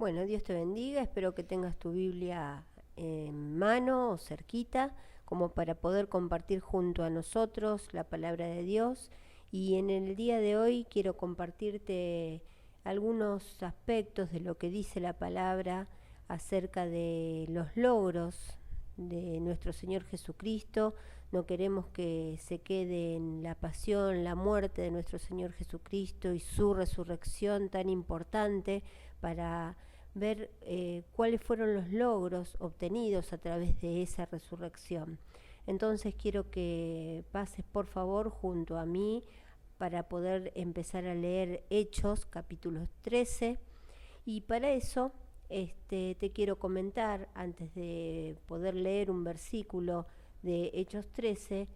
Bueno, Dios te bendiga, espero que tengas tu Biblia en mano o cerquita, como para poder compartir junto a nosotros la palabra de Dios. Y en el día de hoy quiero compartirte algunos aspectos de lo que dice la palabra acerca de los logros de nuestro Señor Jesucristo. No queremos que se quede en la pasión, la muerte de nuestro Señor Jesucristo y su resurrección tan importante para ver cuáles fueron los logros obtenidos a través de esa resurrección. Entonces quiero que pases por favor junto a mí para poder empezar a leer Hechos capítulo 13 y para eso te quiero comentar, antes de poder leer un versículo de Hechos 13,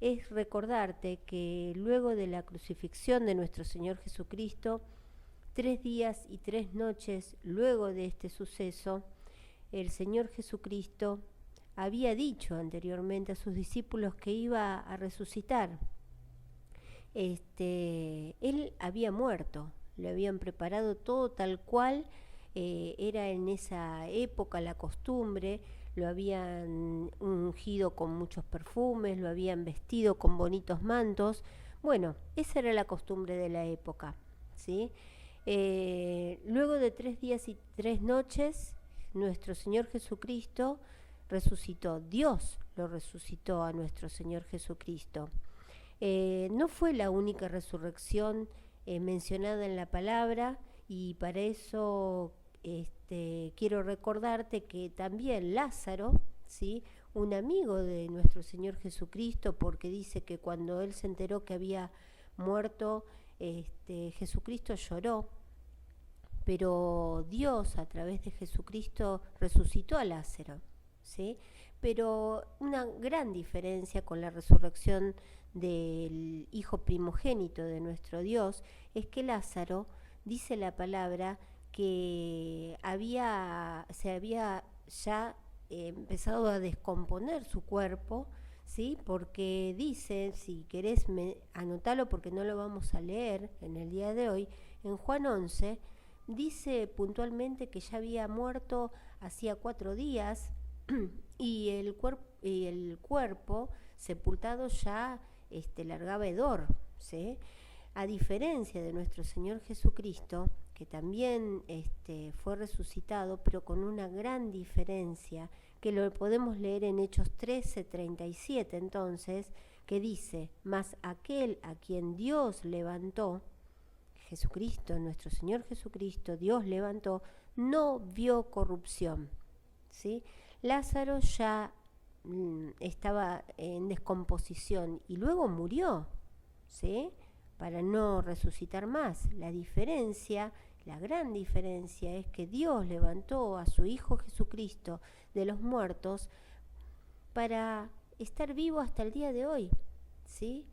es recordarte que luego de la crucifixión de nuestro Señor Jesucristo, 3 días y 3 noches luego de este suceso, el Señor Jesucristo había dicho anteriormente a sus discípulos que iba a resucitar. Él había muerto, le habían preparado todo tal cual era en esa época la costumbre, lo habían ungido con muchos perfumes, lo habían vestido con bonitos mantos. Bueno, esa era la costumbre de la época, ¿sí? Luego de 3 días y 3 noches, nuestro Señor Jesucristo resucitó. Dios lo resucitó a nuestro Señor Jesucristo. No fue la única resurrección mencionada en la palabra, y para eso quiero recordarte que también Lázaro, ¿sí?, un amigo de nuestro Señor Jesucristo, porque dice que cuando él se enteró que había muerto, Jesucristo lloró, pero Dios a través de Jesucristo resucitó a Lázaro, ¿sí? Pero una gran diferencia con la resurrección del hijo primogénito de nuestro Dios es que Lázaro, dice la palabra, que se había ya empezado a descomponer su cuerpo, ¿sí? Porque dice, si querés anotalo porque no lo vamos a leer en el día de hoy, en Juan 11 dice puntualmente que ya había muerto hacía 4 días y el cuerpo sepultado ya largaba hedor, ¿sí? A diferencia de nuestro Señor Jesucristo, que también fue resucitado, pero con una gran diferencia, que lo podemos leer en Hechos 13:37 entonces, que dice: mas aquel a quien Dios levantó, Jesucristo, nuestro Señor Jesucristo, Dios levantó, no vio corrupción, ¿sí? Lázaro ya estaba en descomposición y luego murió, ¿sí?, para no resucitar más. La diferencia, la gran diferencia, es que Dios levantó a su Hijo Jesucristo de los muertos para estar vivo hasta el día de hoy, ¿sí?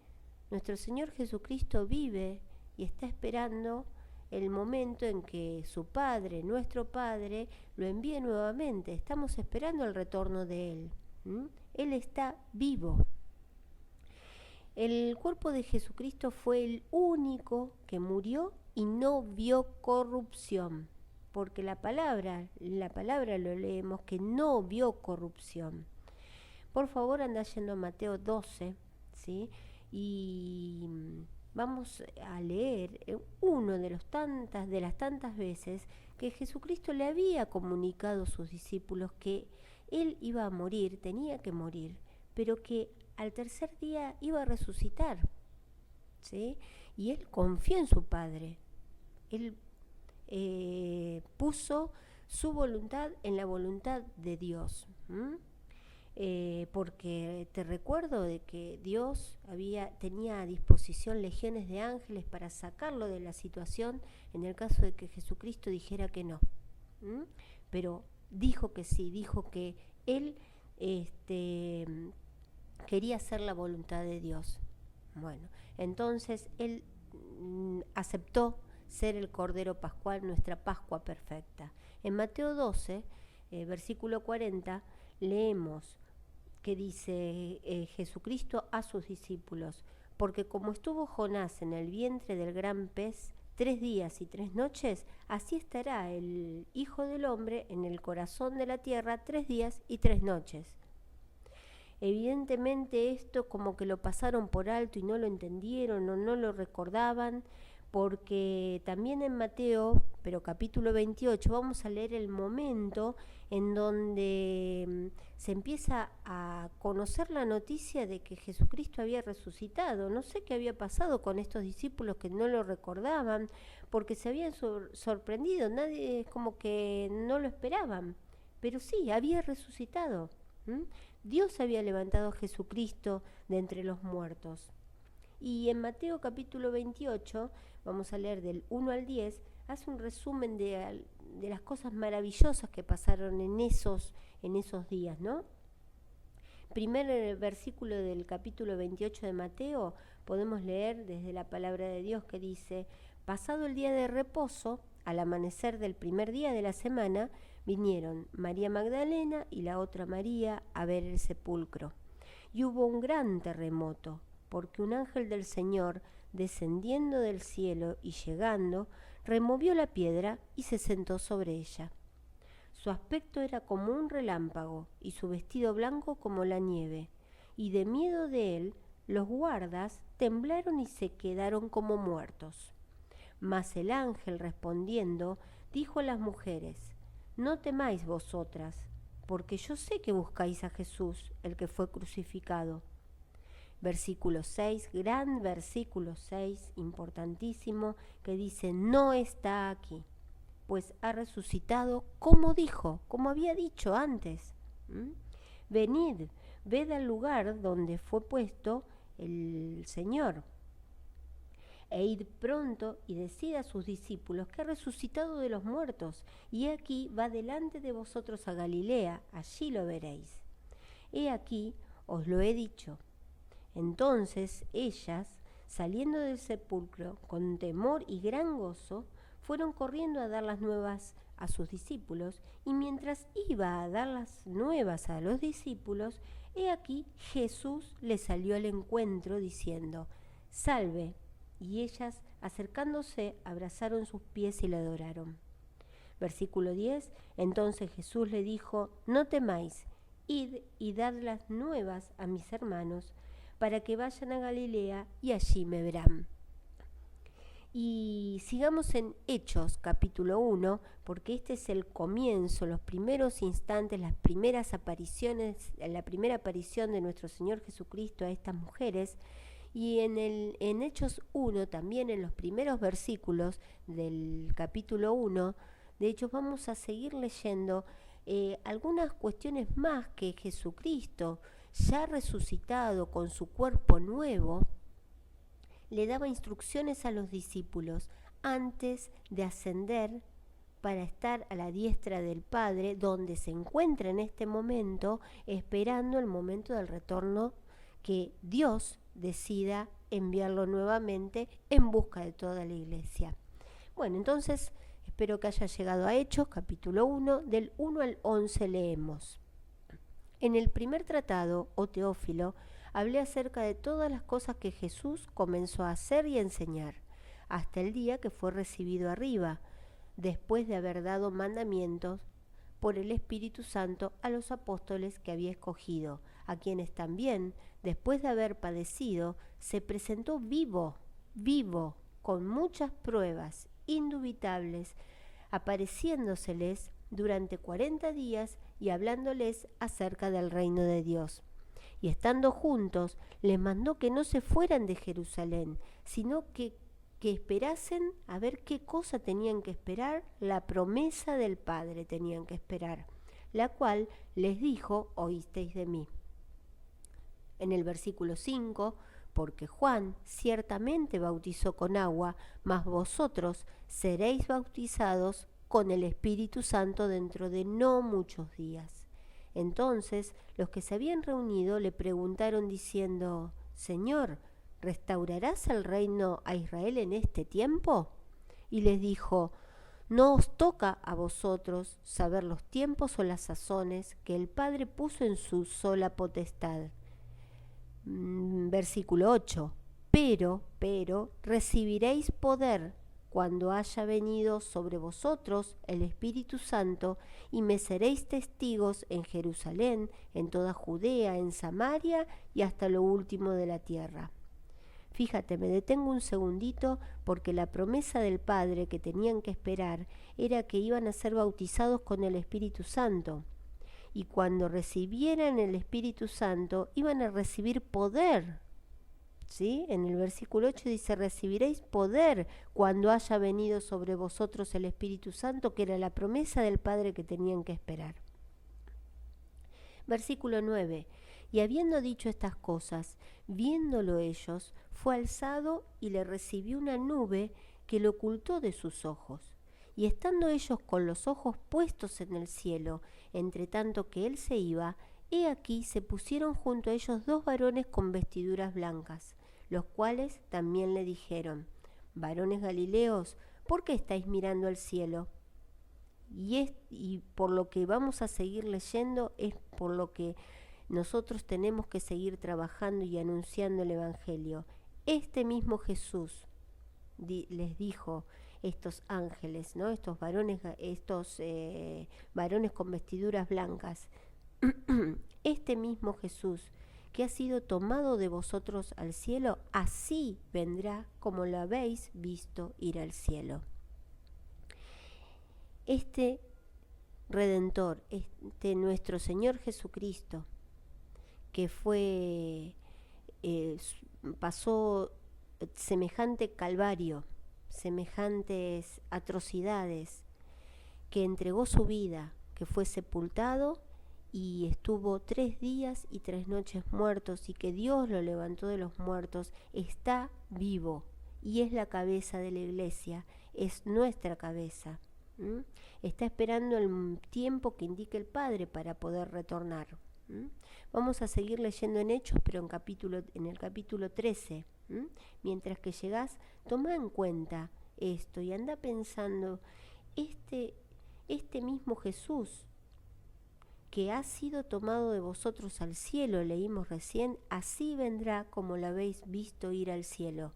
Nuestro Señor Jesucristo vive y está esperando el momento en que su Padre, nuestro Padre, lo envíe nuevamente. Estamos esperando el retorno de Él. Él está vivo. El cuerpo de Jesucristo fue el único que murió y no vio corrupción, porque la palabra lo leemos que no vio corrupción. Por favor, anda yendo a Mateo 12, ¿sí? Y vamos a leer uno de las tantas veces que Jesucristo le había comunicado a sus discípulos que Él iba a morir, tenía que morir, pero que al tercer día iba a resucitar, ¿sí? Y Él confió en su Padre. Él puso su voluntad en la voluntad de Dios. Porque te recuerdo de que Dios tenía a disposición legiones de ángeles para sacarlo de la situación en el caso de que Jesucristo dijera que no. Pero dijo que sí, dijo que Él quería hacer la voluntad de Dios. Bueno, entonces Él aceptó ser el Cordero Pascual, nuestra Pascua perfecta. En Mateo 12, versículo 40, leemos que dice Jesucristo a sus discípulos: porque como estuvo Jonás en el vientre del gran pez, 3 días y 3 noches, así estará el Hijo del Hombre en el corazón de la tierra 3 días y 3 noches. Evidentemente esto como que lo pasaron por alto y no lo entendieron o no lo recordaban, porque también en Mateo, pero capítulo 28, vamos a leer el momento en donde se empieza a conocer la noticia de que Jesucristo había resucitado. No sé qué había pasado con estos discípulos que no lo recordaban, porque se habían sorprendido, nadie como que no lo esperaban, pero sí, había resucitado. Dios había levantado a Jesucristo de entre los muertos. Y en Mateo capítulo 28, vamos a leer del 1 al 10, hace un resumen de las cosas maravillosas que pasaron en esos días, ¿no? Primer versículo del capítulo 28 de Mateo, podemos leer desde la palabra de Dios que dice: pasado el día de reposo, al amanecer del primer día de la semana, vinieron María Magdalena y la otra María a ver el sepulcro. Y hubo un gran terremoto, porque un ángel del Señor, descendiendo del cielo y llegando, removió la piedra y se sentó sobre ella. Su aspecto era como un relámpago y su vestido blanco como la nieve, y de miedo de él los guardas temblaron y se quedaron como muertos. Mas el ángel respondiendo dijo a las mujeres: no temáis vosotras, porque yo sé que buscáis a Jesús, el que fue crucificado. Versículo 6, gran versículo 6, importantísimo, que dice: no está aquí, pues ha resucitado como dijo, como había dicho antes. Venid, ved al lugar donde fue puesto el Señor, e id pronto y decid a sus discípulos que ha resucitado de los muertos, y aquí va delante de vosotros a Galilea, allí lo veréis. He aquí, os lo he dicho. Entonces ellas, saliendo del sepulcro con temor y gran gozo, fueron corriendo a dar las nuevas a sus discípulos, y mientras iba a dar las nuevas a los discípulos, he aquí Jesús les salió al encuentro diciendo: salve. Y ellas, acercándose, abrazaron sus pies y le adoraron. Versículo 10, entonces Jesús le dijo: no temáis, id y dad las nuevas a mis hermanos, para que vayan a Galilea y allí me verán. Y sigamos en Hechos capítulo 1, porque este es el comienzo, los primeros instantes, las primeras apariciones, la primera aparición de nuestro Señor Jesucristo a estas mujeres. Y en Hechos 1, también en los primeros versículos del capítulo 1, de hecho vamos a seguir leyendo algunas cuestiones más que Jesucristo, ya resucitado con su cuerpo nuevo, le daba instrucciones a los discípulos antes de ascender para estar a la diestra del Padre, donde se encuentra en este momento, esperando el momento del retorno que Dios decida enviarlo nuevamente en busca de toda la iglesia. Bueno, entonces espero que haya llegado a Hechos, capítulo 1, del 1 al 11 leemos. En el primer tratado, oh Teófilo, hablé acerca de todas las cosas que Jesús comenzó a hacer y a enseñar, hasta el día que fue recibido arriba, después de haber dado mandamientos por el Espíritu Santo a los apóstoles que había escogido, a quienes también, después de haber padecido, se presentó vivo, con muchas pruebas indubitables, apareciéndoseles durante 40 días y hablándoles acerca del reino de Dios. Y estando juntos, les mandó que no se fueran de Jerusalén, sino que esperasen a ver qué cosa tenían que esperar, la promesa del Padre tenían que esperar, la cual les dijo: oísteis de mí. En el versículo 5, porque Juan ciertamente bautizó con agua, mas vosotros seréis bautizados con el Espíritu Santo dentro de no muchos días. Entonces los que se habían reunido le preguntaron diciendo: Señor, ¿restaurarás el reino a Israel en este tiempo? Y les dijo: no os toca a vosotros saber los tiempos o las sazones que el Padre puso en su sola potestad. Versículo 8. Pero recibiréis poder cuando haya venido sobre vosotros el Espíritu Santo, y me seréis testigos en Jerusalén, en toda Judea, en Samaria y hasta lo último de la tierra. Fíjate, me detengo un segundito porque la promesa del Padre que tenían que esperar era que iban a ser bautizados con el Espíritu Santo. Y cuando recibieran el Espíritu Santo, iban a recibir poder. ¿Sí? En el versículo 8 dice, recibiréis poder cuando haya venido sobre vosotros el Espíritu Santo, que era la promesa del Padre que tenían que esperar. Versículo 9, y habiendo dicho estas cosas, viéndolo ellos, fue alzado y le recibió una nube que lo ocultó de sus ojos. Y estando ellos con los ojos puestos en el cielo, entre tanto que él se iba, he aquí se pusieron junto a ellos 2 varones con vestiduras blancas, los cuales también le dijeron, varones galileos, ¿por qué estáis mirando al cielo? Y por lo que vamos a seguir leyendo es por lo que nosotros tenemos que seguir trabajando y anunciando el Evangelio. Este mismo Jesús les dijo estos ángeles, ¿no? Estos varones con vestiduras blancas. Este mismo Jesús que ha sido tomado de vosotros al cielo, así vendrá como lo habéis visto ir al cielo. Este Redentor, nuestro Señor Jesucristo, que pasó semejante calvario, semejantes atrocidades, que entregó su vida, que fue sepultado y estuvo 3 días y 3 noches muertos, y que Dios lo levantó de los muertos, está vivo y es la cabeza de la iglesia, es nuestra cabeza. Está esperando el tiempo que indique el Padre para poder retornar. Vamos a seguir leyendo en Hechos, pero en el capítulo 13. Mientras que llegás, toma en cuenta esto y anda pensando, este mismo Jesús que ha sido tomado de vosotros al cielo, leímos recién, así vendrá como lo habéis visto ir al cielo.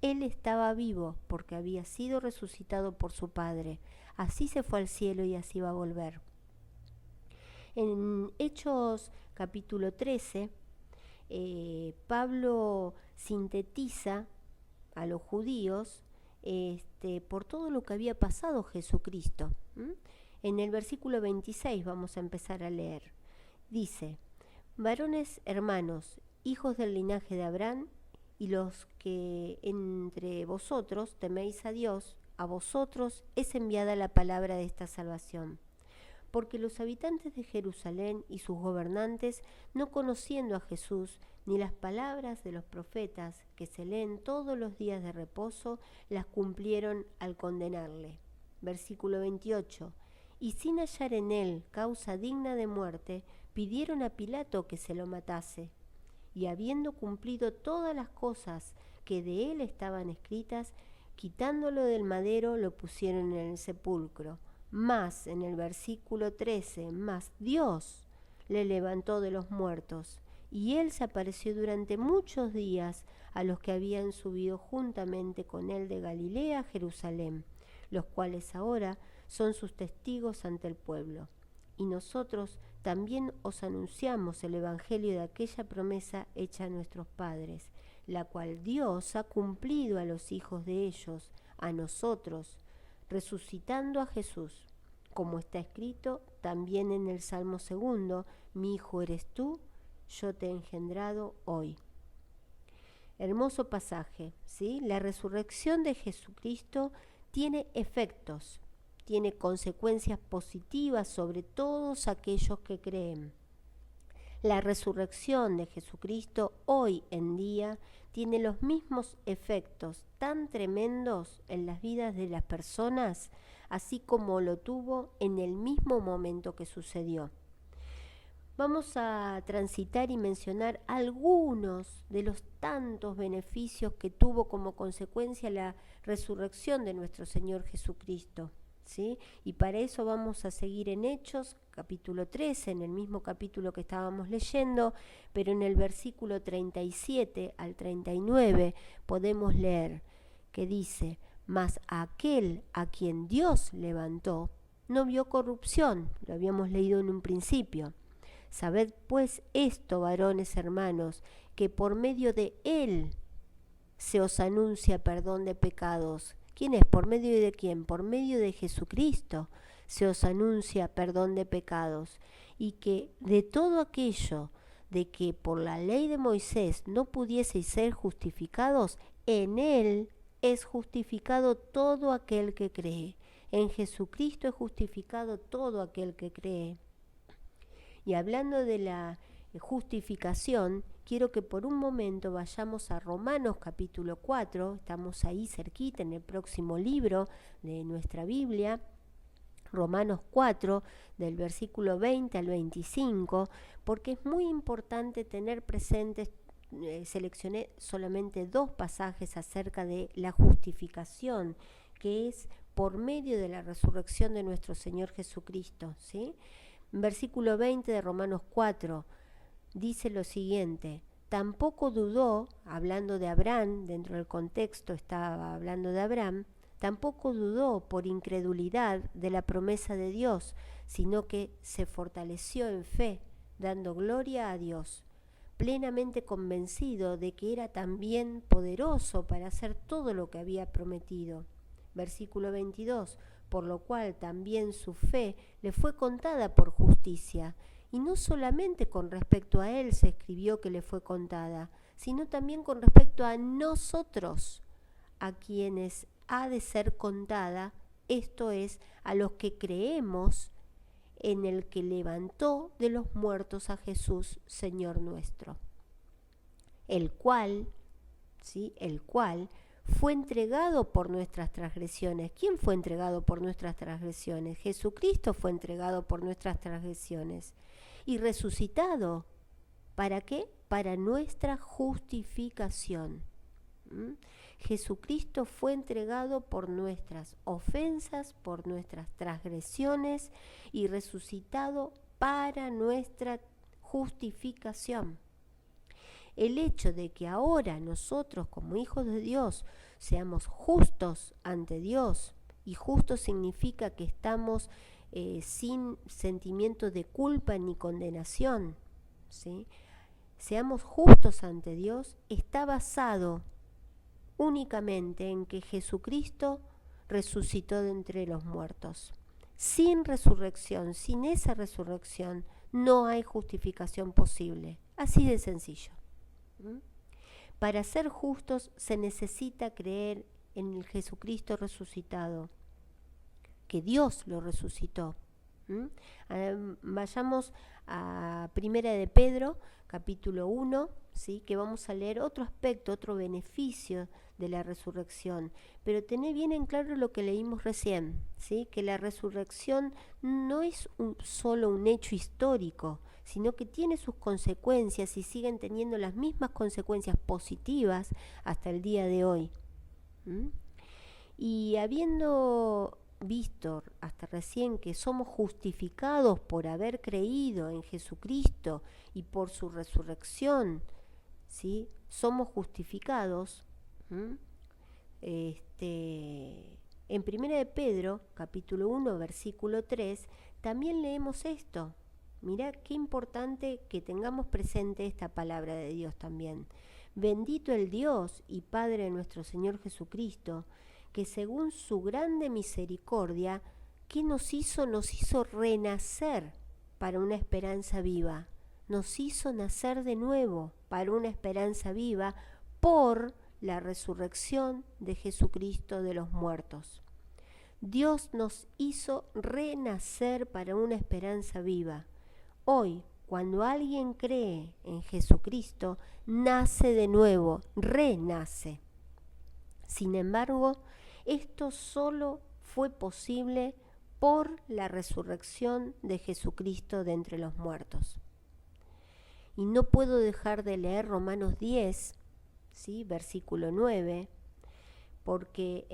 Él estaba vivo porque había sido resucitado por su Padre. Así se fue al cielo y así va a volver. En Hechos capítulo 13, Pablo sintetiza a los judíos por todo lo que había pasado Jesucristo. En el versículo 26 vamos a empezar a leer. Dice, varones hermanos, hijos del linaje de Abraham, y los que entre vosotros teméis a Dios, a vosotros es enviada la palabra de esta salvación. Porque los habitantes de Jerusalén y sus gobernantes, no conociendo a Jesús, ni las palabras de los profetas que se leen todos los días de reposo, las cumplieron al condenarle. Versículo 28. Y sin hallar en él causa digna de muerte, pidieron a Pilato que se lo matase. Y habiendo cumplido todas las cosas que de él estaban escritas, quitándolo del madero, lo pusieron en el sepulcro. Mas, en el versículo 13, mas Dios le levantó de los muertos, y él se apareció durante muchos días a los que habían subido juntamente con él de Galilea a Jerusalén, los cuales ahora son sus testigos ante el pueblo. Y nosotros también os anunciamos el evangelio de aquella promesa hecha a nuestros padres, la cual Dios ha cumplido a los hijos de ellos, a nosotros, resucitando a Jesús, como está escrito también en el Salmo 2, mi hijo eres tú, yo te he engendrado hoy. Hermoso pasaje, ¿sí? La resurrección de Jesucristo tiene efectos, tiene consecuencias positivas sobre todos aquellos que creen. La resurrección de Jesucristo hoy en día tiene los mismos efectos tan tremendos en las vidas de las personas, así como lo tuvo en el mismo momento que sucedió. Vamos a transitar y mencionar algunos de los tantos beneficios que tuvo como consecuencia la resurrección de nuestro Señor Jesucristo, ¿sí? Y para eso vamos a seguir en Hechos, capítulo 13, en el mismo capítulo que estábamos leyendo, pero en el versículo 37 al 39 podemos leer que dice, mas aquel a quien Dios levantó no vio corrupción, lo habíamos leído en un principio. Sabed pues esto, varones hermanos, que por medio de él se os anuncia perdón de pecados. ¿Quién es? ¿Por medio de quién? Por medio de Jesucristo se os anuncia perdón de pecados. Y que de todo aquello de que por la ley de Moisés no pudieseis ser justificados, en él es justificado todo aquel que cree. En Jesucristo es justificado todo aquel que cree. Y hablando de la justificación, quiero que por un momento vayamos a Romanos capítulo 4, estamos ahí cerquita en el próximo libro de nuestra Biblia, Romanos 4, del versículo 20 al 25, porque es muy importante tener presentes, seleccioné solamente 2 pasajes acerca de la justificación, que es por medio de la resurrección de nuestro Señor Jesucristo, ¿sí? Versículo 20 de Romanos 4 dice lo siguiente: tampoco dudó, hablando de Abraham, dentro del contexto estaba hablando de Abraham, tampoco dudó por incredulidad de la promesa de Dios, sino que se fortaleció en fe, dando gloria a Dios, plenamente convencido de que era también poderoso para hacer todo lo que había prometido. Versículo 22, por lo cual también su fe le fue contada por justicia. Y no solamente con respecto a él se escribió que le fue contada, sino también con respecto a nosotros, a quienes ha de ser contada, esto es, a los que creemos en el que levantó de los muertos a Jesús, Señor nuestro, el cual fue entregado por nuestras transgresiones. ¿Quién fue entregado por nuestras transgresiones? Jesucristo fue entregado por nuestras transgresiones y resucitado. ¿Para qué? Para nuestra justificación. Jesucristo fue entregado por nuestras ofensas, por nuestras transgresiones y resucitado para nuestra justificación. El hecho de que ahora nosotros como hijos de Dios seamos justos ante Dios, y justo significa que estamos sin sentimiento de culpa ni condenación, ¿sí? Seamos justos ante Dios, está basado únicamente en que Jesucristo resucitó de entre los muertos. Sin resurrección, sin esa resurrección, no hay justificación posible. Así de sencillo. Para ser justos se necesita creer en el Jesucristo resucitado, que Dios lo resucitó. Vayamos a Primera de Pedro, capítulo 1, ¿sí? Que vamos a leer otro aspecto, otro beneficio de la resurrección. Pero tené bien en claro lo que leímos recién, ¿sí? Que la resurrección no es solo un hecho histórico, sino que tiene sus consecuencias y siguen teniendo las mismas consecuencias positivas hasta el día de hoy. Y habiendo visto hasta recién que somos justificados por haber creído en Jesucristo y por su resurrección, ¿sí? Somos justificados. En Primera de Pedro, capítulo 1, versículo 3, también leemos esto. Mirá qué importante que tengamos presente esta palabra de Dios también. Bendito el Dios y Padre de nuestro Señor Jesucristo, que según su grande misericordia, ¿qué nos hizo? Nos hizo renacer para una esperanza viva. Nos hizo nacer de nuevo para una esperanza viva por la resurrección de Jesucristo de los muertos. Dios nos hizo renacer para una esperanza viva. Hoy, cuando alguien cree en Jesucristo, nace de nuevo, renace. Sin embargo, esto solo fue posible por la resurrección de Jesucristo de entre los muertos. Y no puedo dejar de leer Romanos 10, ¿sí? Versículo 9, porque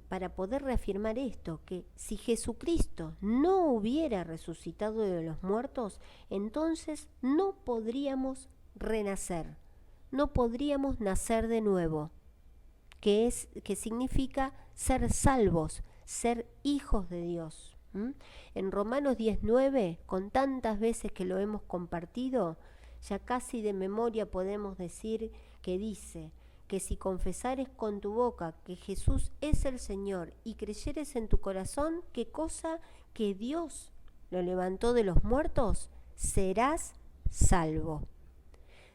para poder reafirmar esto, que si Jesucristo no hubiera resucitado de los muertos, entonces no podríamos renacer, no podríamos nacer de nuevo. que significa ser salvos, ser hijos de Dios. En Romanos 19, con tantas veces que lo hemos compartido, ya casi de memoria podemos decir que dice que si confesares con tu boca que Jesús es el Señor y creyeres en tu corazón, ¿qué cosa? Que Dios lo levantó de los muertos, serás salvo.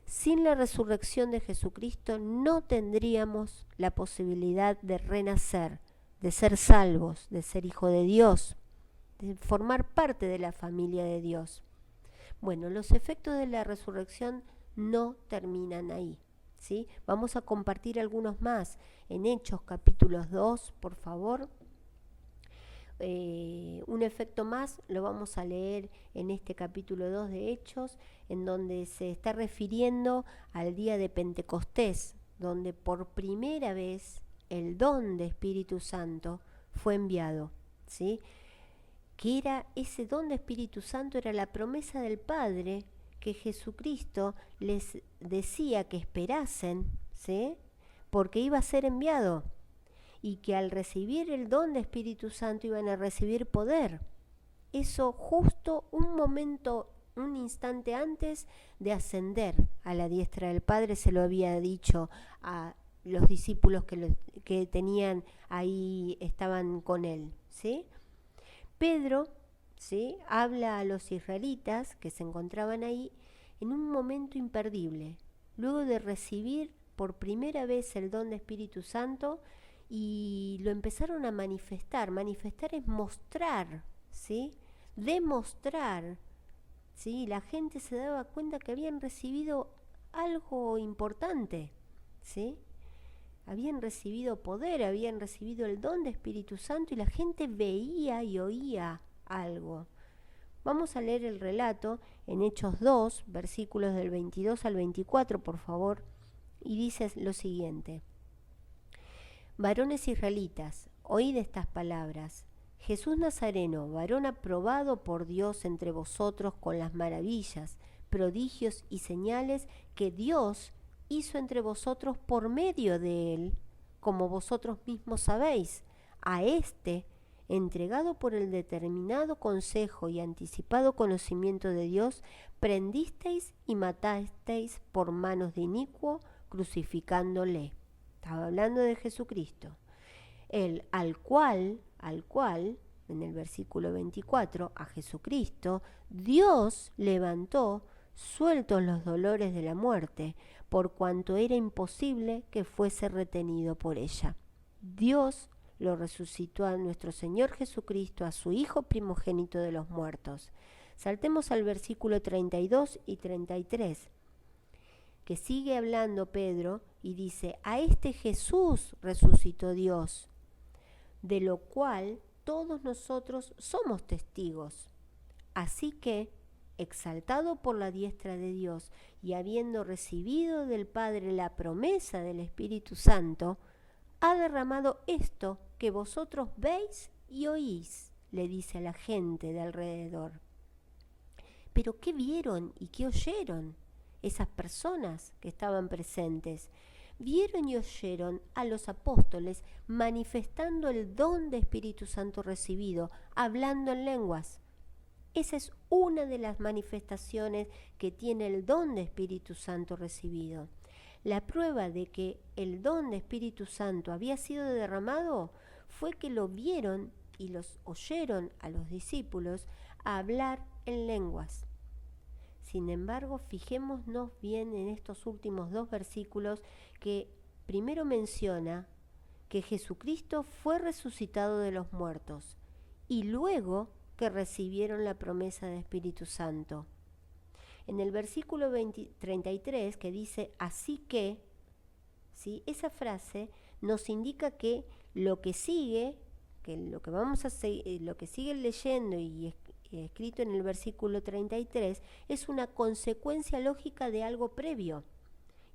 Sin la resurrección de Jesucristo no tendríamos la posibilidad de renacer, de ser salvos, de ser hijo de Dios, de formar parte de la familia de Dios. Bueno, los efectos de la resurrección no terminan ahí, ¿sí? Vamos a compartir algunos más en Hechos capítulos 2, por favor. Un efecto más lo vamos a leer en este capítulo 2 de Hechos, en donde se está refiriendo al día de Pentecostés, donde por primera vez el don de Espíritu Santo fue enviado, ¿sí? Que era ese don de Espíritu Santo, era la promesa del Padre que Jesucristo les decía que esperasen, ¿sí? Porque iba a ser enviado, y que al recibir el don de Espíritu Santo iban a recibir poder. Eso justo un momento, un instante antes de ascender a la diestra del Padre, se lo había dicho a los discípulos que tenían ahí, estaban con él, ¿sí? Pedro, ¿sí?, habla a los israelitas que se encontraban ahí en un momento imperdible, luego de recibir por primera vez el don de Espíritu Santo, y lo empezaron a manifestar. Manifestar es mostrar, ¿sí? Demostrar, ¿sí? La gente se daba cuenta que habían recibido algo importante, ¿sí? Habían recibido poder, habían recibido el don de Espíritu Santo, y la gente veía y oía algo. Vamos a leer el relato en Hechos 2, versículos del 22 al 24, por favor, y dice lo siguiente: Varones israelitas, oíd estas palabras. Jesús Nazareno, varón aprobado por Dios entre vosotros con las maravillas, prodigios y señales que Dios hizo entre vosotros por medio de él, como vosotros mismos sabéis. A éste, entregado por el determinado consejo y anticipado conocimiento de Dios, prendisteis y matasteis por manos de inicuo, crucificándole. Estaba hablando de Jesucristo. Él, al cual, en el versículo 24, a Jesucristo, Dios levantó, sueltos los dolores de la muerte, por cuanto era imposible que fuese retenido por ella. Dios lo resucitó a nuestro Señor Jesucristo, a su Hijo primogénito de los muertos. Saltemos al versículo 32 y 33, que sigue hablando Pedro y dice: a este Jesús resucitó Dios, de lo cual todos nosotros somos testigos. Así que, exaltado por la diestra de Dios y habiendo recibido del Padre la promesa del Espíritu Santo, ha derramado esto que vosotros veis y oís, le dice a la gente de alrededor. ¿Pero qué vieron y qué oyeron esas personas que estaban presentes? Vieron y oyeron a los apóstoles manifestando el don de Espíritu Santo recibido, hablando en lenguas. Esa es una de las manifestaciones que tiene el don de Espíritu Santo recibido. La prueba de que el don de Espíritu Santo había sido derramado fue que lo vieron y los oyeron a los discípulos a hablar en lenguas. Sin embargo, fijémonos bien en estos últimos dos versículos, que primero menciona que Jesucristo fue resucitado de los muertos y luego que recibieron la promesa de Espíritu Santo. En el versículo 33, que dice así que, ¿sí?, esa frase nos indica que lo que sigue, lo que sigue leyendo y escrito en el versículo 33, es una consecuencia lógica de algo previo.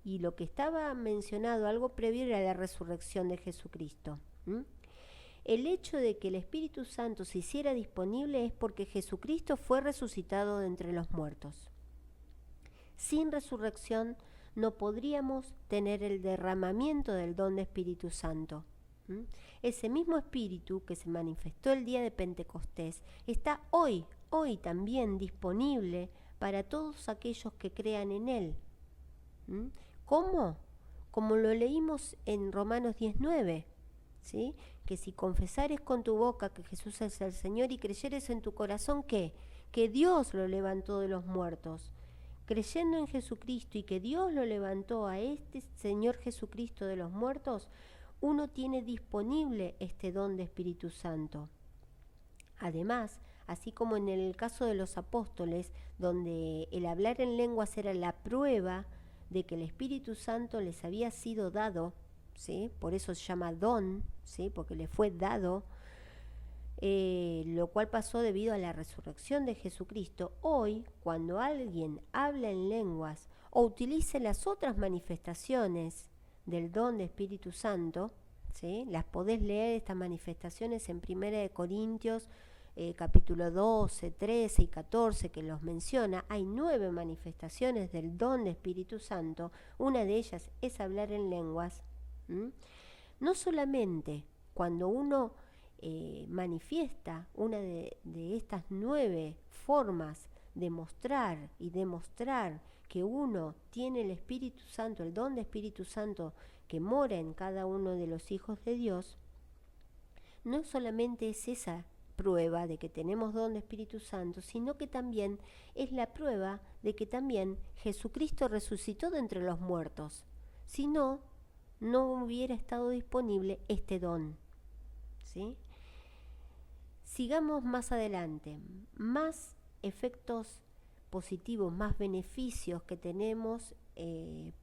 Y lo que estaba mencionado, algo previo, era la resurrección de Jesucristo. El hecho de que el Espíritu Santo se hiciera disponible es porque Jesucristo fue resucitado de entre los muertos. Sin resurrección no podríamos tener el derramamiento del don de Espíritu Santo. Ese mismo Espíritu que se manifestó el día de Pentecostés está hoy también disponible para todos aquellos que crean en Él. ¿Cómo? Como lo leímos en Romanos 19, ¿sí? Que si confesares con tu boca que Jesús es el Señor y creyeres en tu corazón, ¿qué? Que Dios lo levantó de los muertos. Creyendo en Jesucristo y que Dios lo levantó a este Señor Jesucristo de los muertos, uno tiene disponible este don de Espíritu Santo. Además, así como en el caso de los apóstoles, donde el hablar en lenguas era la prueba de que el Espíritu Santo les había sido dado, ¿sí? Por eso se llama don, ¿sí? Porque le fue dado, lo cual pasó debido a la resurrección de Jesucristo. Hoy, cuando alguien habla en lenguas o utilice las otras manifestaciones del don de Espíritu Santo, ¿sí? Las podés leer estas manifestaciones en 1 Corintios capítulo 12, 13 y 14 que los menciona. Hay 9 manifestaciones del don de Espíritu Santo. Una de ellas es hablar en lenguas. No solamente cuando uno manifiesta una de estas 9 formas de mostrar y demostrar que uno tiene el Espíritu Santo, el don de Espíritu Santo que mora en cada uno de los hijos de Dios, no solamente es esa prueba de que tenemos don de Espíritu Santo, sino que también es la prueba de que también Jesucristo resucitó de entre los muertos. Si no, no hubiera estado disponible este don, ¿sí? Sigamos más adelante. Más efectos positivos, más beneficios que tenemos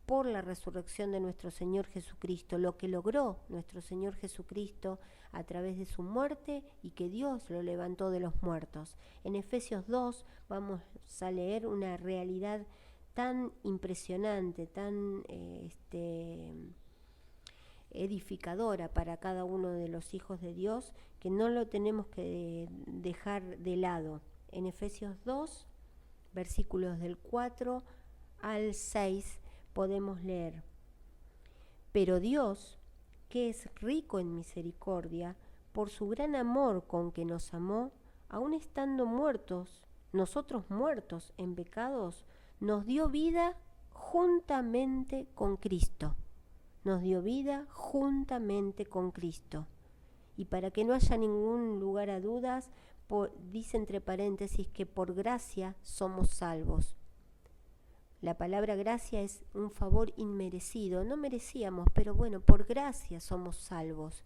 por la resurrección de nuestro Señor Jesucristo, lo que logró nuestro Señor Jesucristo a través de su muerte y que Dios lo levantó de los muertos. En Efesios 2 vamos a leer una realidad tan impresionante, tan edificadora para cada uno de los hijos de Dios, que no lo tenemos que dejar de lado. En Efesios 2, versículos del 4 al 6, podemos leer: Pero Dios, que es rico en misericordia, por su gran amor con que nos amó, aun estando muertos, nosotros muertos en pecados, nos dio vida juntamente con Cristo. Nos dio vida juntamente con Cristo. Y para que no haya ningún lugar a dudas, dice entre paréntesis que por gracia somos salvos. La palabra gracia es un favor inmerecido. No merecíamos, pero bueno, por gracia somos salvos.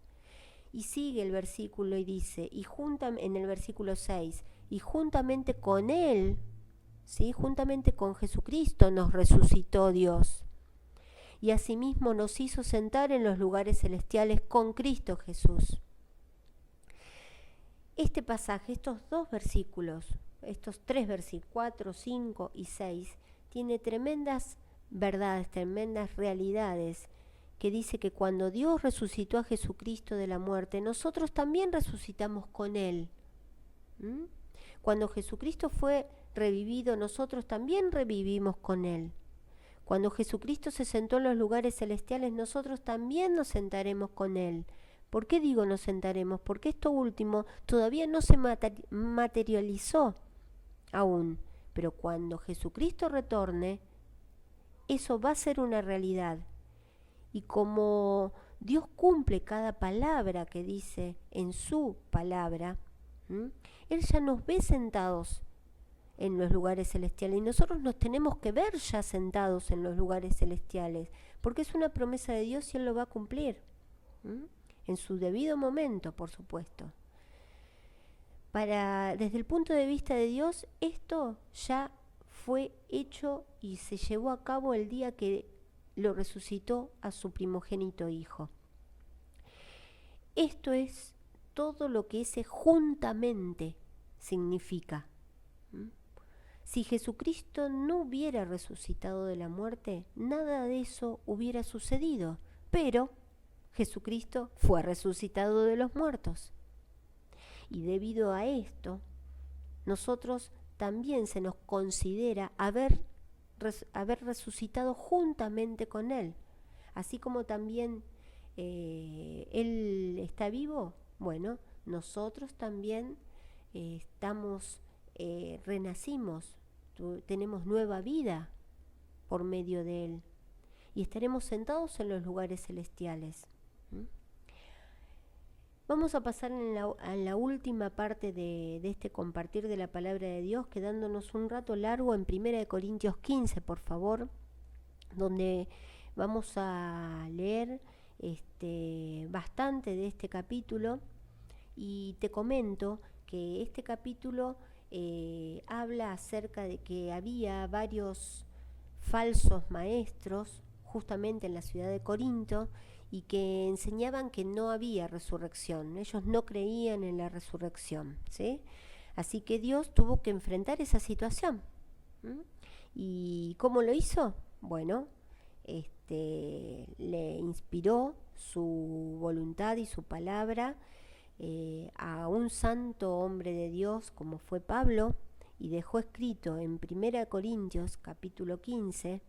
Y sigue el versículo y dice, en el versículo 6, y juntamente con Él, ¿sí? Juntamente con Jesucristo nos resucitó Dios. Y asimismo nos hizo sentar en los lugares celestiales con Cristo Jesús. Este pasaje, estos 2 versículos, estos 3 versículos, 4, 5 y 6, tiene tremendas verdades, tremendas realidades, que dice que cuando Dios resucitó a Jesucristo de la muerte, nosotros también resucitamos con Él. Cuando Jesucristo fue revivido, nosotros también revivimos con Él. Cuando Jesucristo se sentó en los lugares celestiales, nosotros también nos sentaremos con Él. ¿Por qué digo nos sentaremos? Porque esto último todavía no se materializó aún. Pero cuando Jesucristo retorne, eso va a ser una realidad. Y como Dios cumple cada palabra que dice en su palabra, Él ya nos ve sentados en los lugares celestiales. Y nosotros nos tenemos que ver ya sentados en los lugares celestiales, porque es una promesa de Dios y Él lo va a cumplir. En su debido momento, por supuesto. Desde el punto de vista de Dios, esto ya fue hecho y se llevó a cabo el día que lo resucitó a su primogénito hijo. Esto es todo lo que ese juntamente significa. Si Jesucristo no hubiera resucitado de la muerte, nada de eso hubiera sucedido, pero Jesucristo fue resucitado de los muertos. Y debido a esto, nosotros también se nos considera haber haber resucitado juntamente con Él. Así como también Él está vivo, bueno, nosotros también renacimos, tenemos nueva vida por medio de Él y estaremos sentados en los lugares celestiales. ¿Mm? Vamos a pasar a la última parte de este compartir de la palabra de Dios, quedándonos un rato largo en 1 Corintios 15, por favor, donde vamos a leer bastante de este capítulo, y te comento que este capítulo habla acerca de que había varios falsos maestros justamente en la ciudad de Corinto y que enseñaban que no había resurrección. Ellos no creían en la resurrección, ¿sí? Así que Dios tuvo que enfrentar esa situación. ¿Mm? ¿Y cómo lo hizo? Bueno, le inspiró su voluntad y su palabra a un santo hombre de Dios como fue Pablo, y dejó escrito en 1 Corintios capítulo 15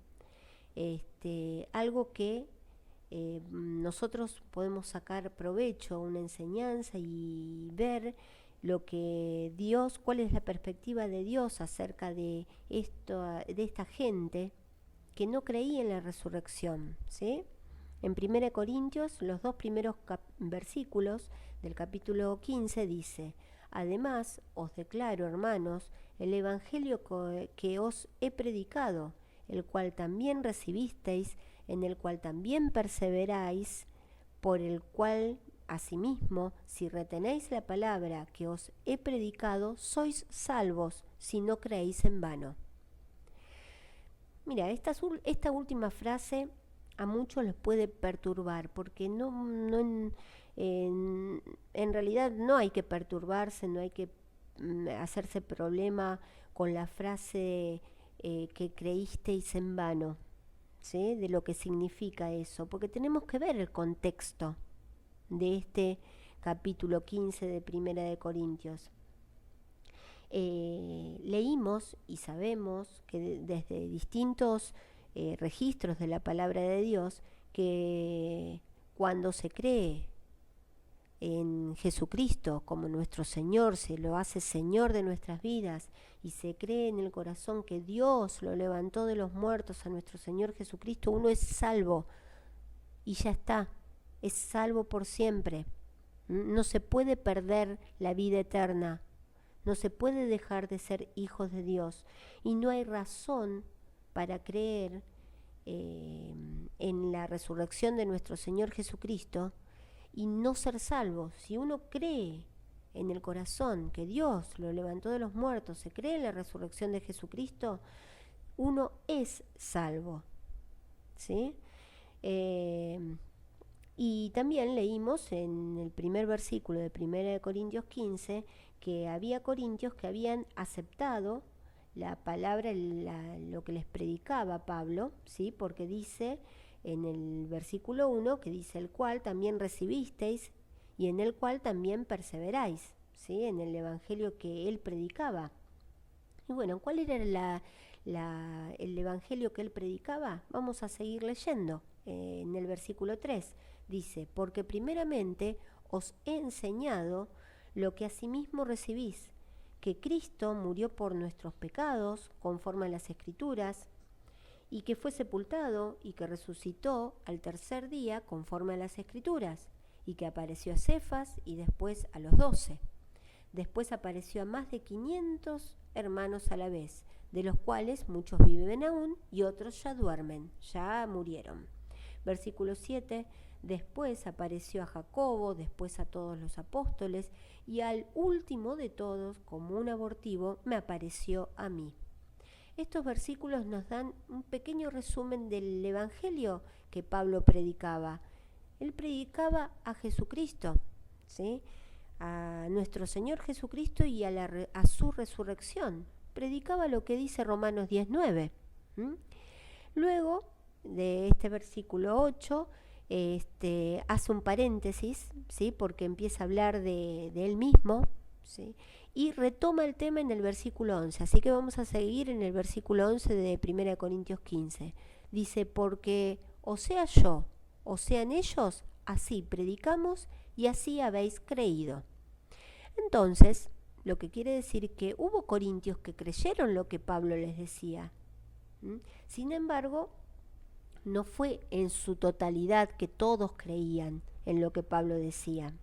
algo que nosotros podemos sacar provecho, una enseñanza, y ver lo que Dios, cuál es la perspectiva de Dios acerca de esta gente que no creía en la resurrección, ¿sí? En 1 Corintios, los dos primeros versículos del capítulo 15 dice: además os declaro, hermanos, el evangelio que os he predicado, el cual también recibisteis, en el cual también perseveráis, por el cual asimismo, si retenéis la palabra que os he predicado, sois salvos, si no creéis en vano. Mira, esta última frase a muchos les puede perturbar, porque en realidad no hay que perturbarse, no hay que hacerse problema con la frase que creísteis en vano, ¿sí? De lo que significa eso, porque tenemos que ver el contexto de este capítulo 15 de Primera de Corintios. Leímos y sabemos que desde distintos registros de la palabra de Dios, que cuando se cree en Jesucristo como nuestro Señor, se lo hace Señor de nuestras vidas, y se cree en el corazón que Dios lo levantó de los muertos a nuestro Señor Jesucristo, uno es salvo y ya está, es salvo por siempre. No se puede perder la vida eterna, no se puede dejar de ser hijos de Dios, y no hay razón para creer en la resurrección de nuestro Señor Jesucristo y no ser salvo. Si uno cree en el corazón que Dios lo levantó de los muertos, se cree en la resurrección de Jesucristo, uno es salvo, ¿sí? Y también leímos en el primer versículo de 1 Corintios 15 que había corintios que habían aceptado la palabra, lo que les predicaba Pablo, ¿sí? Porque dice en el versículo 1 que dice: el cual también recibisteis y en el cual también perseveráis, ¿sí? En el evangelio que él predicaba. Y bueno, ¿cuál era el evangelio que él predicaba? Vamos a seguir leyendo. En el versículo 3 dice: porque primeramente os he enseñado lo que asimismo recibís, que Cristo murió por nuestros pecados, conforme a las Escrituras, y que fue sepultado y que resucitó al tercer día, conforme a las Escrituras, y que apareció a Cefas y después a los 12. Después apareció a más de 500 hermanos a la vez, de los cuales muchos viven aún y otros ya duermen, ya murieron. Versículo 7, después apareció a Jacobo, después a todos los apóstoles, y al último de todos, como un abortivo, me apareció a mí. Estos versículos nos dan un pequeño resumen del evangelio que Pablo predicaba. Él predicaba a Jesucristo, ¿sí? A nuestro Señor Jesucristo y a su resurrección. Predicaba lo que dice Romanos 19. Luego de este versículo 8, hace un paréntesis, ¿sí? Porque empieza a hablar de él mismo, ¿sí? y retoma el tema en el versículo 11. Así que vamos a seguir en el versículo 11 de 1 Corintios 15. Dice, porque o sea yo, o sean ellos, así predicamos y así habéis creído. Entonces, lo que quiere decir que hubo corintios que creyeron lo que Pablo les decía. Sin embargo, no fue en su totalidad que todos creían en lo que Pablo decía.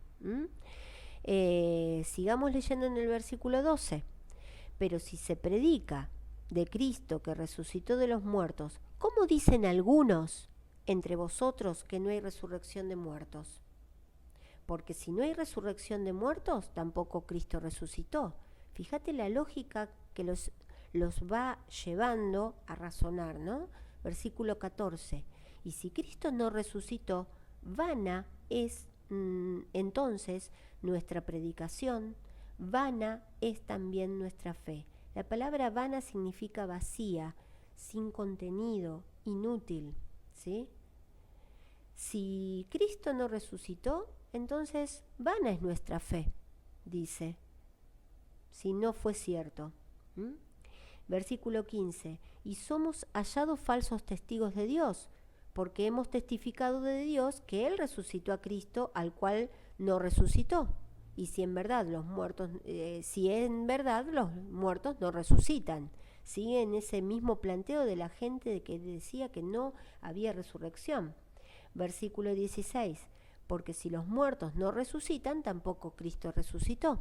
Sigamos leyendo en el versículo 12. Pero si se predica de Cristo que resucitó de los muertos, ¿cómo dicen algunos entre vosotros que no hay resurrección de muertos? Porque si no hay resurrección de muertos, tampoco Cristo resucitó. Fíjate la lógica que los va llevando a razonar, ¿no? Versículo 14. Y si Cristo no resucitó, vana es entonces nuestra predicación, vana es también nuestra fe. La palabra vana significa vacía, sin contenido, inútil, ¿sí? Si Cristo no resucitó, entonces vana es nuestra fe, dice, si no fue cierto. Versículo 15, y somos hallados falsos testigos de Dios, porque hemos testificado de Dios que Él resucitó a Cristo, al cual no resucitó. Y si en verdad los muertos no resucitan. Sigue en ese mismo planteo de la gente que decía que no había resurrección. Versículo 16, porque si los muertos no resucitan, tampoco Cristo resucitó.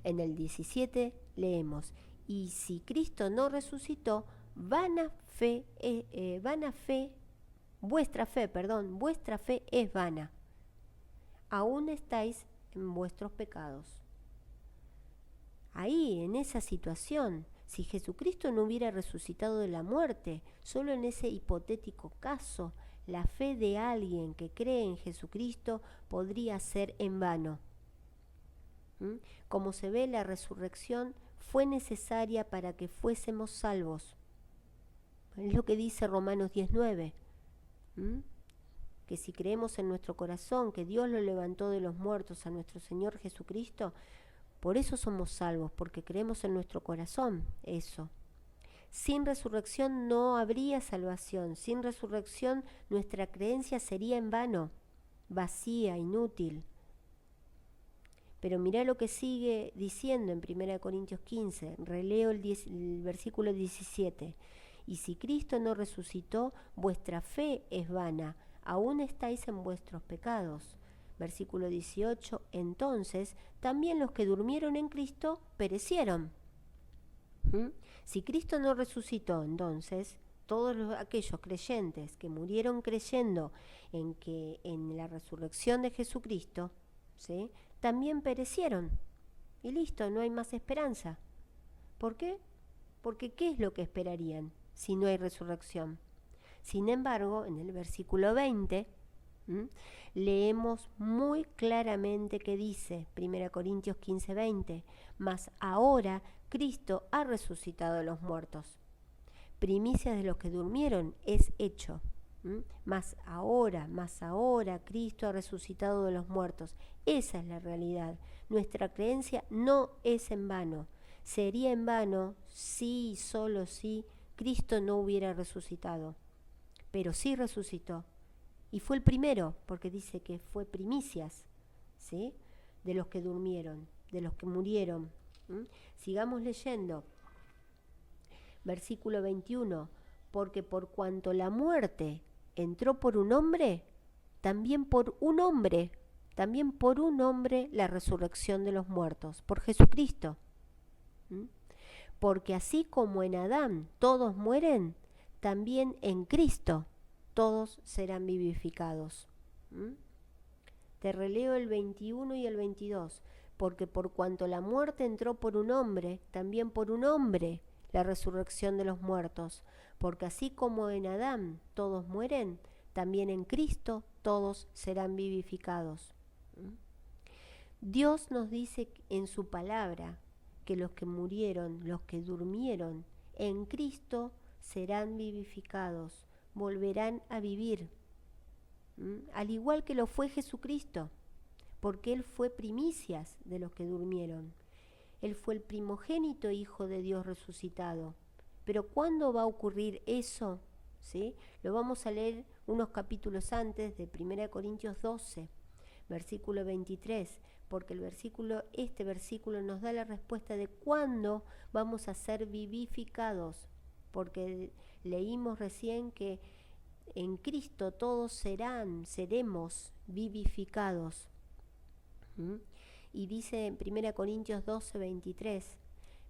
En el 17 leemos, y si Cristo no resucitó, vuestra fe es vana. Aún estáis en vuestros pecados. Ahí, en esa situación, si Jesucristo no hubiera resucitado de la muerte, solo en ese hipotético caso, la fe de alguien que cree en Jesucristo podría ser en vano. Como se ve, la resurrección fue necesaria para que fuésemos salvos. Es lo que dice Romanos 19. Que si creemos en nuestro corazón que Dios lo levantó de los muertos a nuestro Señor Jesucristo, por eso somos salvos, porque creemos en nuestro corazón eso. Sin resurrección no habría salvación. Sin resurrección nuestra creencia sería en vano, vacía, inútil. Pero mirá lo que sigue diciendo en 1 Corintios 15. Releo el versículo 17. Y si Cristo no resucitó, vuestra fe es vana. Aún estáis en vuestros pecados. Versículo 18. Entonces, también los que durmieron en Cristo perecieron. Si Cristo no resucitó, entonces todos aquellos creyentes que murieron creyendo en la resurrección de Jesucristo, ¿sí?, también perecieron. Y listo, no hay más esperanza. ¿Por qué? Porque ¿qué es lo que esperarían si no hay resurrección? Sin embargo, en el versículo 20, leemos muy claramente que dice, 1 Corintios 15, 20, mas ahora Cristo ha resucitado de los muertos. Primicias de los que durmieron es hecho. Más ahora Cristo ha resucitado de los muertos. Esa es la realidad. Nuestra creencia no es en vano. Sería en vano si, solo si, Cristo no hubiera resucitado. Pero sí resucitó. Y fue el primero, porque dice que fue primicias, ¿sí?, de los que durmieron, de los que murieron. Sigamos leyendo. Versículo 21. Porque por cuanto la muerte entró por un hombre, también por un hombre la resurrección de los muertos, por Jesucristo. Porque así como en Adán todos mueren, también en Cristo todos serán vivificados. Te releo el 21 y el 22. Porque por cuanto la muerte entró por un hombre, también por un hombre la resurrección de los muertos. Porque así como en Adán todos mueren, también en Cristo todos serán vivificados. Dios nos dice en su palabra que los que murieron, los que durmieron en Cristo serán vivificados, volverán a vivir, al igual que lo fue Jesucristo, porque Él fue primicias de los que durmieron. Él fue el primogénito Hijo de Dios resucitado. Pero ¿cuándo va a ocurrir eso? ¿Sí? Lo vamos a leer unos capítulos antes de 1 Corintios 12, versículo 23, porque este versículo nos da la respuesta de cuándo vamos a ser vivificados, porque leímos recién que en Cristo todos seremos vivificados. Y dice en 1 Corintios 12, 23,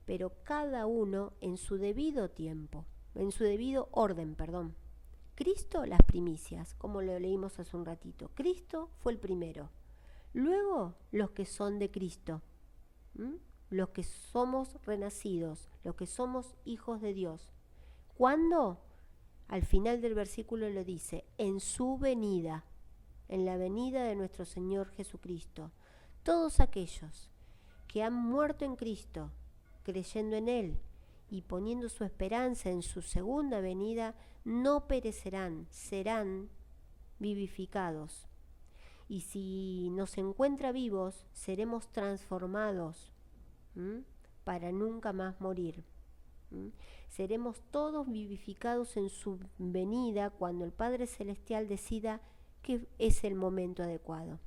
pero cada uno en su debido tiempo, en su debido orden, perdón. Cristo las primicias, como lo leímos hace un ratito. Cristo fue el primero. Luego los que son de Cristo, los que somos renacidos, los que somos hijos de Dios. ¿Cuándo? Al final del versículo lo dice, en su venida, en la venida de nuestro Señor Jesucristo. Todos aquellos que han muerto en Cristo, creyendo en Él y poniendo su esperanza en su segunda venida, no perecerán, serán vivificados. Y si nos encuentra vivos, seremos transformados para nunca más morir. Seremos todos vivificados en su venida cuando el Padre Celestial decida que es el momento adecuado.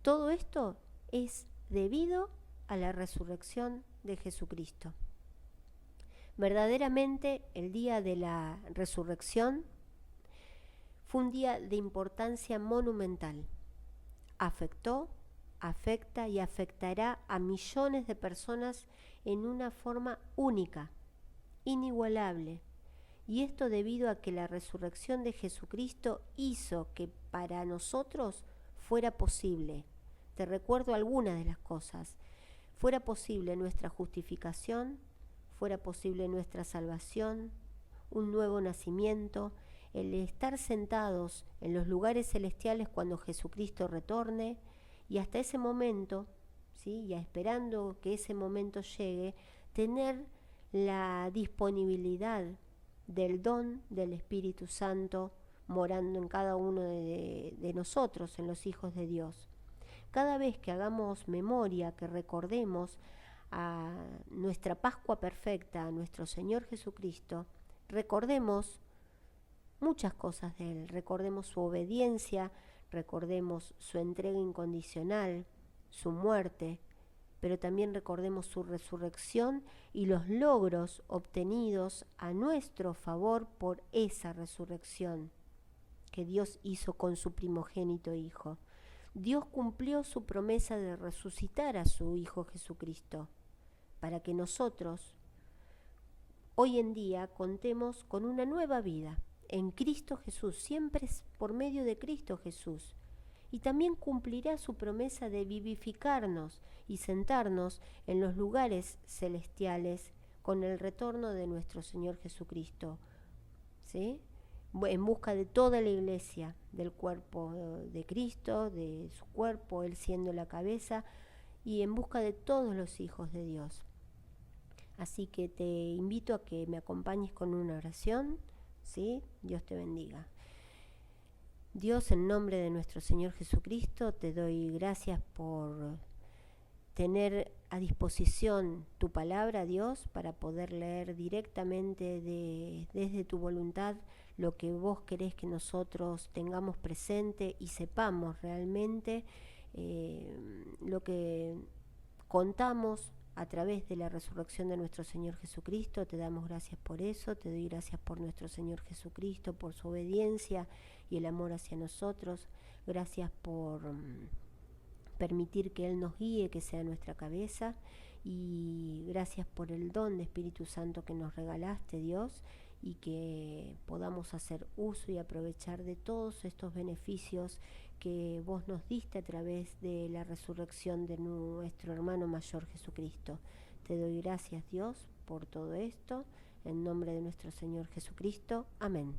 Todo esto es debido a la resurrección de Jesucristo. Verdaderamente el día de la resurrección fue un día de importancia monumental. Afectó, afecta y afectará a millones de personas en una forma única, inigualable. Y esto debido a que la resurrección de Jesucristo hizo que para nosotros fuera posible. Te recuerdo algunas de las cosas. Fuera posible nuestra justificación, fuera posible nuestra salvación, un nuevo nacimiento, el estar sentados en los lugares celestiales cuando Jesucristo retorne, y hasta ese momento, ¿sí? Ya esperando que ese momento llegue, tener la disponibilidad del don del Espíritu Santo morando en cada uno de nosotros, en los hijos de Dios. Cada vez que hagamos memoria, que recordemos a nuestra Pascua perfecta, a nuestro Señor Jesucristo, recordemos muchas cosas de Él, recordemos su obediencia, recordemos su entrega incondicional, su muerte, pero también recordemos su resurrección y los logros obtenidos a nuestro favor por esa resurrección que Dios hizo con su primogénito Hijo. Dios cumplió su promesa de resucitar a su Hijo Jesucristo, para que nosotros hoy en día contemos con una nueva vida en Cristo Jesús, siempre es por medio de Cristo Jesús. Y también cumplirá su promesa de vivificarnos y sentarnos en los lugares celestiales con el retorno de nuestro Señor Jesucristo, ¿sí? En busca de toda la iglesia, del cuerpo de Cristo, de su cuerpo, Él siendo la cabeza, y en busca de todos los hijos de Dios. Así que te invito a que me acompañes con una oración, ¿sí? Dios te bendiga. Dios, en nombre de nuestro Señor Jesucristo, te doy gracias por tener a disposición tu palabra, Dios, para poder leer directamente desde tu voluntad lo que vos querés que nosotros tengamos presente y sepamos realmente lo que contamos a través de la resurrección de nuestro Señor Jesucristo. Te damos gracias por eso, te doy gracias por nuestro Señor Jesucristo, por su obediencia y el amor hacia nosotros. Gracias por permitir que Él nos guíe, que sea nuestra cabeza, y gracias por el don de Espíritu Santo que nos regalaste, Dios, y que podamos hacer uso y aprovechar de todos estos beneficios que vos nos diste a través de la resurrección de nuestro hermano mayor Jesucristo. Te doy gracias, Dios, por todo esto, en nombre de nuestro Señor Jesucristo. Amén.